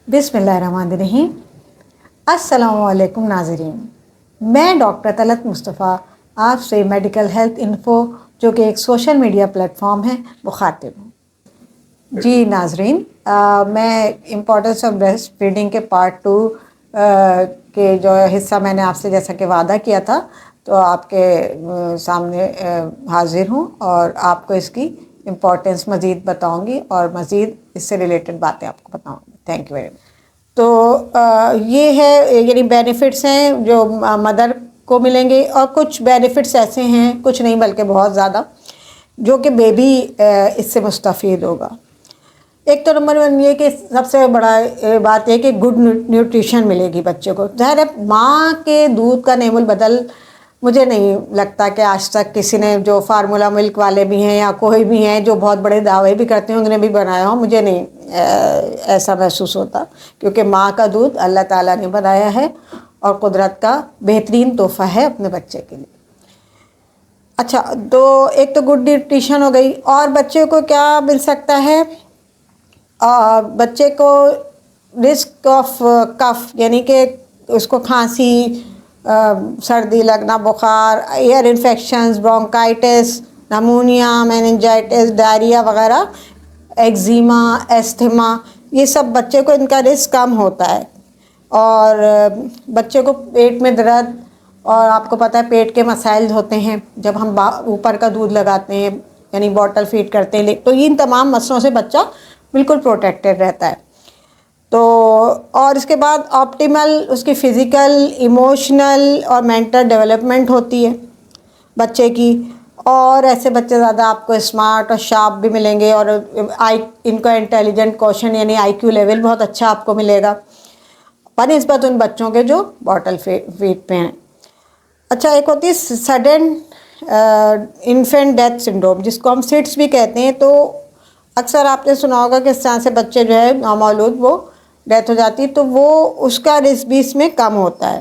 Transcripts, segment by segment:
بسم اللہ الرحمن الرحیم. السلام علیکم ناظرین. میں ڈاکٹر طلعت مصطفیٰ آپ سے میڈیکل ہیلتھ انفو جو کہ ایک سوشل میڈیا پلیٹ فارم ہے مخاطب ہوں. جی ناظرین، میں امپورٹنس آف بریسٹ فیڈنگ کے پارٹ 2 کے جو حصہ میں نے آپ سے جیسا کہ وعدہ کیا تھا تو آپ کے سامنے حاضر ہوں اور آپ کو اس کی امپورٹنس مزید بتاؤں گی اور مزید اس سے ریلیٹڈ باتیں آپ کو بتاؤں گی. Thank you very much. تو یہ ہے یعنی بینیفٹس ہیں جو مدر کو ملیں گے، اور کچھ بینیفٹس ایسے ہیں، کچھ نہیں بلکہ بہت زیادہ، جو کہ بیبی اس سے مستفید ہوگا. ایک تو نمبر 1 یہ کہ سب سے بڑا بات یہ کہ گڈ نیوٹریشن ملے گی بچے کو. ظاہر ہے ماں کے دودھ کا نعم البدل مجھے نہیں لگتا کہ آج تک کسی نے، جو فارمولا ملک والے بھی ہیں یا کوئی بھی ہیں جو بہت بڑے دعوے بھی کرتے ہیں، انہوں نے بھی بنایا ہو. مجھے نہیں ایسا محسوس ہوتا، کیونکہ ماں کا دودھ اللہ تعالیٰ نے بنایا ہے اور قدرت کا بہترین تحفہ ہے اپنے بچے کے لیے. اچھا، تو ایک تو گڈ نیوٹریشن ہو گئی. اور بچے کو کیا مل سکتا ہے؟ بچے کو رسک آف کف، یعنی کہ اس کو کھانسی، سردی لگنا، بخار، ear infections, bronchitis, pneumonia, meningitis, diarrhoea وغیرہ، ایگزیما، ایستھما، یہ سب بچے کو ان کا رسک کم ہوتا ہے. اور بچے کو پیٹ میں درد، اور آپ کو پتہ ہے پیٹ کے مسائل ہوتے ہیں جب ہم اوپر کا دودھ لگاتے ہیں یعنی باٹل فیڈ کرتے ہیں، تو ان تمام مسئلوں سے بچہ بالکل پروٹیکٹڈ رہتا ہے. تو اور اس کے بعد آپٹیمل اس کی فزیکل، ایموشنل اور مینٹل ڈیولپمنٹ ہوتی ہے بچے کی. اور ایسے بچے زیادہ آپ کو اسمارٹ اور شارپ بھی ملیں گے، اور ان کا انٹیلیجنٹ کوشن یعنی IQ لیول بہت اچھا آپ کو ملے گا بنسبت ان بچوں کے جو باٹل فیڈ پہ ہیں. اچھا، ایک ہوتی ہے سڈن انفینٹ ڈیتھ سنڈروم، جس کو ہم سٹس بھی کہتے ہیں. تو اکثر آپ نے سنا ہوگا کہ اس طرح سے بچے جو ہے نومولود وہ ڈیتھ ہو جاتی، تو وہ اس کا رسک بھی اس میں کم ہوتا ہے.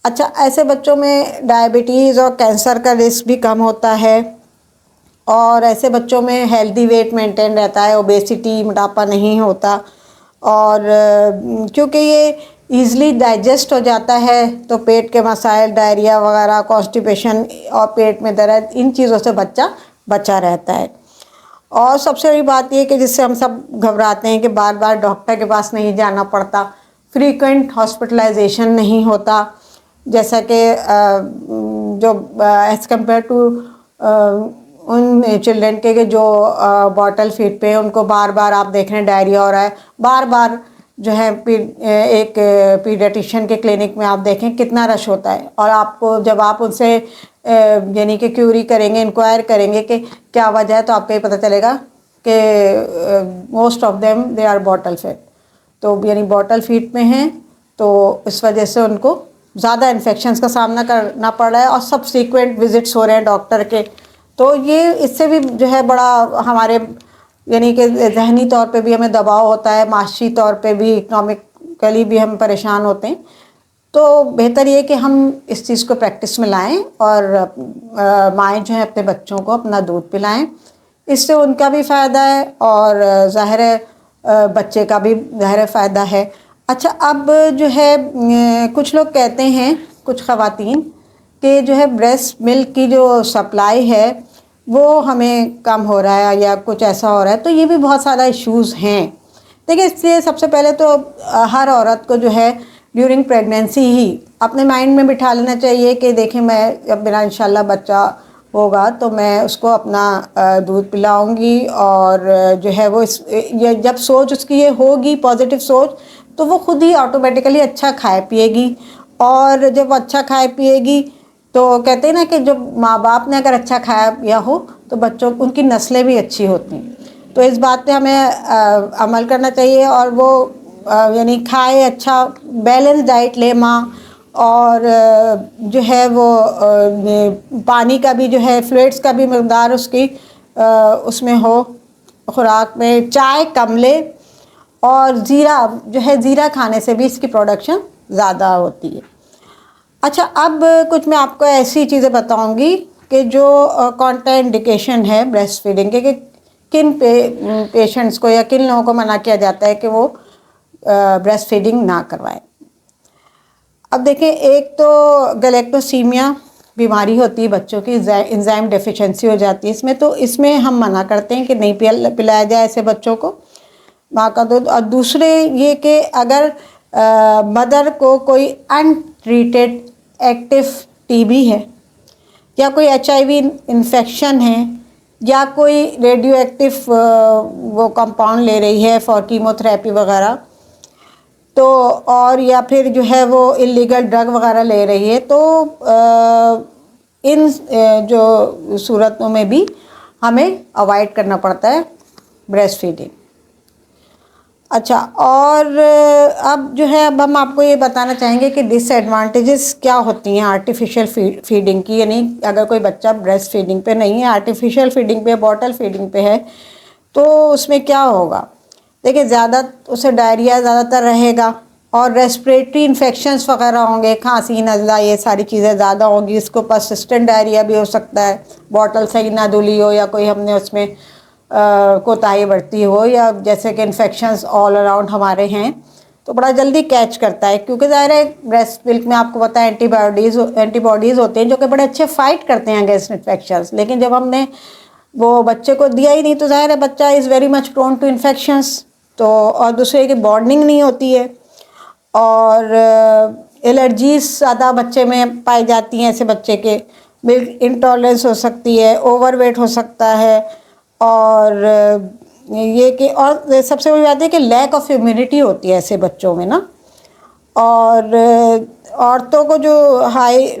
اچھا، ایسے بچوں میں ڈائبٹیز اور کینسر کا رسک بھی کم ہوتا ہے. اور ایسے بچوں میں ہیلدی ویٹ مینٹین رہتا ہے، اوبیسٹی، موٹاپا نہیں ہوتا. اور کیونکہ یہ ایزلی ڈائجسٹ ہو جاتا ہے تو پیٹ کے مسائل، ڈائریا وغیرہ، کانسٹیپیشن اور پیٹ میں درد، ان چیزوں سے بچہ بچا رہتا ہے. اور سب سے بڑی بات یہ کہ جس سے ہم سب گھبراتے ہیں کہ بار بار ڈاکٹر کے پاس نہیں جانا پڑتا، فریکوینٹ ہاسپٹلائزیشن نہیں ہوتا. جیسا کہ جو as compare to in children کے جو باٹل فیڈ پہ ان کو بار بار آپ دیکھ رہے ہیں ڈائریا ہو رہا ہے، بار بار جو ہے ایک پیڈیٹیشین کے کلینک میں آپ دیکھیں کتنا رش ہوتا ہے. اور آپ کو جب آپ ان سے یعنی کہ کیوری کریں گے، انکوائر کریں گے کہ کیا وجہ ہے، تو آپ کو یہ پتہ چلے گا کہ most of them they are bottle fed. تو یعنی باٹل فیڈ میں ہیں تو اس وجہ سے ان کو زیادہ انفیکشنز کا سامنا کرنا پڑ رہا ہے، اور سب سیکوینٹ وزٹس ہو رہے ہیں ڈاکٹر کے. تو یہ اس سے بھی جو ہے بڑا ہمارے یعنی کہ ذہنی طور پہ بھی ہمیں دباؤ ہوتا ہے، معاشی طور پہ بھی، اکنامکلی بھی ہم پریشان ہوتے ہیں. تو بہتر یہ کہ ہم اس چیز کو پریکٹس میں لائیں، اور مائیں جو ہیں اپنے بچوں کو اپنا دودھ پلائیں. اس سے ان کا بھی فائدہ ہے اور ظاہر ہے بچے کا بھی ظاہر فائدہ ہے. اچھا، اب جو ہے کچھ لوگ کہتے ہیں، کچھ خواتین، کہ جو ہے بریسٹ ملک کی جو سپلائی ہے وہ ہمیں کم ہو رہا ہے یا کچھ ایسا ہو رہا ہے. تو یہ بھی بہت سارا ایشوز ہیں. دیکھیں، اس سے سب سے پہلے تو ہر عورت کو جو ہے ڈیورنگ پریگنینسی ہی اپنے مائنڈ میں بٹھا لینا چاہیے کہ دیکھیں میں جب میرا انشاءاللہ بچہ ہوگا تو میں اس کو اپنا دودھ پلاؤں گی. اور جو ہے وہ جب سوچ اس کی یہ ہوگی پازیٹیو سوچ، تو وہ خود ہی آٹومیٹیکلی اچھا کھائے پیے گی. اور جب وہ اچھا کھائے پیے گی تو کہتے ہیں نا کہ جب ماں باپ نے اگر اچھا کھایا پیا ہو تو بچوں ان کی نسلیں بھی اچھی ہوتی ہیں. تو اس بات پہ ہمیں عمل کرنا چاہیے، اور وہ یعنی کھائے اچھا، بیلنس ڈائٹ لے ماں. اور جو ہے وہ پانی کا بھی جو ہے فلوئڈس کا بھی مقدار اس کی اس میں ہو، خوراک میں چائے کم لے. اور زیرہ جو ہے، زیرہ کھانے سے بھی اس کی پروڈکشن زیادہ ہوتی ہے. اچھا، اب کچھ میں آپ کو ایسی چیزیں بتاؤں گی کہ جو کانٹرا انڈیکیشن ہے بریسٹ فیڈنگ کے، کہ کن پیشنٹس کو یا کن لوگوں کو منع کیا جاتا ہے کہ وہ بریسٹ فیڈنگ نہ کروائیں. اب دیکھیں ایک تو گلیکٹوسیمیا بیماری ہوتی ہے بچوں کی, انزائم ڈیفیشنسی ہو جاتی ہے اس میں, تو اس میں ہم منع کرتے ہیں کہ نہیں پلایا جائے ایسے بچوں کو ماں کا دودھ. اور دوسرے یہ کہ اگر مدر کو کوئی ان ٹریٹڈ ایکٹیو ٹی بی ہے یا کوئی HIV انفیکشن ہے یا کوئی ریڈیو ایکٹیو وہ کمپاؤنڈ لے رہی ہے فار کیمو تھراپی وغیرہ, تو اور یا پھر جو ہے وہ اللیگل ڈرگ وغیرہ لے رہی ہے, تو ان جو صورتوں میں بھی ہمیں اوائڈ کرنا پڑتا ہے بریسٹ فیڈنگ. اچھا, اور اب جو ہے اب ہم آپ کو یہ بتانا چاہیں گے کہ ڈس ایڈوانٹیجز کیا ہوتی ہیں آرٹیفیشیل فیڈنگ کی. یعنی اگر کوئی بچہ بریسٹ فیڈنگ پہ نہیں ہے, آرٹیفیشیل فیڈنگ پہ, بوٹل فیڈنگ پہ ہے, تو اس میں کیا ہوگا. دیکھیں زیادہ اسے ڈائریا زیادہ تر رہے گا اور ریسپریٹری انفیکشنز وغیرہ ہوں گے, کھانسی نزلہ یہ ساری چیزیں زیادہ ہوں گی. اس کو پرسسٹنٹ ڈائریا بھی ہو سکتا ہے, بوٹل صحیح نہ دھلی ہو یا کوئی ہم نے اس میں کوتاہی برتی ہو, یا جیسے کہ انفیکشنز آل اراؤنڈ ہمارے ہیں تو بڑا جلدی کیچ کرتا ہے, کیونکہ ظاہر ہے بریسٹ ملک میں آپ کو پتہ ہے اینٹی باڈیز ہوتے ہیں جو کہ بڑے اچھے فائٹ کرتے ہیں اگینسٹ انفیکشنز. لیکن جب ہم نے وہ بچے کو دیا ہی نہیں تو ظاہر ہے بچہ is very much prone to infections. تو اور دوسرے کی بانڈنگ نہیں ہوتی ہے, اور الرجیز زیادہ بچے میں پائی جاتی ہیں ایسے بچے کے, ملک انٹالرنس ہو سکتی ہے, اوور ویٹ ہو سکتا ہے, اور یہ کہ اور سب سے بڑی بات ہے کہ لیک آف امیونٹی ہوتی ہے ایسے بچوں میں نا. اور عورتوں کو جو ہائی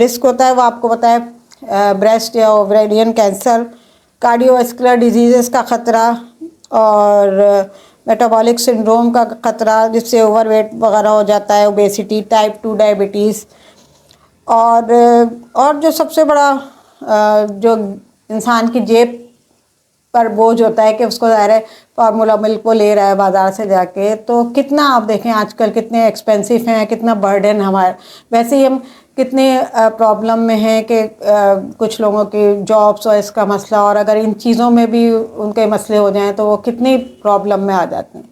رسک ہوتا ہے وہ آپ کو پتہ ہے بریسٹ یا ovarian cancer, cardio vascular diseases کا خطرہ, اور میٹابولک سنڈروم کا خطرہ جس سے اوور ویٹ وغیرہ ہو جاتا ہے, اوبیسٹی, ٹائپ 2 ڈائبٹیز, اور جو سب سے بڑا جو انسان کی جیب پر بوجھ ہوتا ہے کہ اس کو ظاہر ہے فارمولا ملک وہ لے رہا ہے بازار سے جا کے, تو کتنا آپ دیکھیں آج کل کتنے ایکسپینسو ہیں, کتنا برڈن ہمارے. ویسے ہی ہم کتنے پرابلم میں ہیں کہ کچھ لوگوں کی جابس اور اس کا مسئلہ, اور اگر ان چیزوں میں بھی ان کے مسئلے ہو جائیں تو وہ کتنی پرابلم میں آ جاتے ہیں.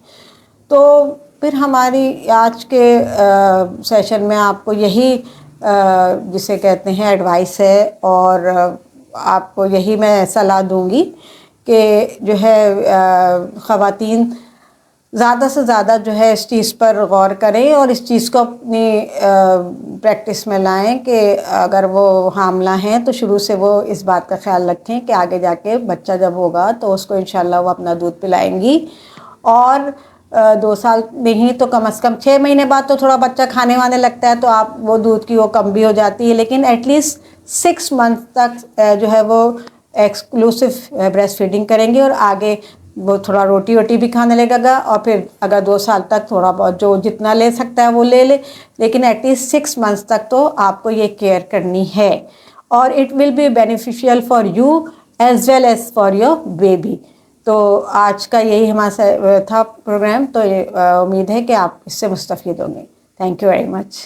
تو پھر ہماری آج کے سیشن میں آپ کو یہی جسے کہتے ہیں ایڈوائس ہے, اور آپ کو یہی میں صلاح دوں گی کہ جو ہے خواتین زیادہ سے زیادہ جو ہے اس چیز پر غور کریں اور اس چیز کو اپنی پریکٹس میں لائیں کہ اگر وہ حاملہ ہیں تو شروع سے وہ اس بات کا خیال رکھیں کہ آگے جا کے بچہ جب ہوگا تو اس کو انشاءاللہ وہ اپنا دودھ پلائیں گی. اور 2 سال نہیں تو کم از کم 6 مہینے بعد تو تھوڑا بچہ کھانے وانے لگتا ہے تو آپ وہ دودھ کی وہ کم بھی ہو جاتی ہے, لیکن ایٹ لیسٹ 6 منتھ تک جو ہے وہ ایکسکلوسیو بریسٹ فیڈنگ کریں گے, اور آگے وہ تھوڑا روٹی ووٹی بھی کھانے لگے گا, اور پھر اگر 2 سال تک تھوڑا بہت جو جتنا لے سکتا ہے وہ لے لے, لیکن ایٹ لیسٹ 6 منتھس تک تو آپ کو یہ کیئر کرنی ہے, اور it will be beneficial for you as well as for your baby. تو آج کا یہی ہمارا تھا پروگرام, تو امید ہے کہ آپ اس سے مستفید ہوں گے. Thank you very much.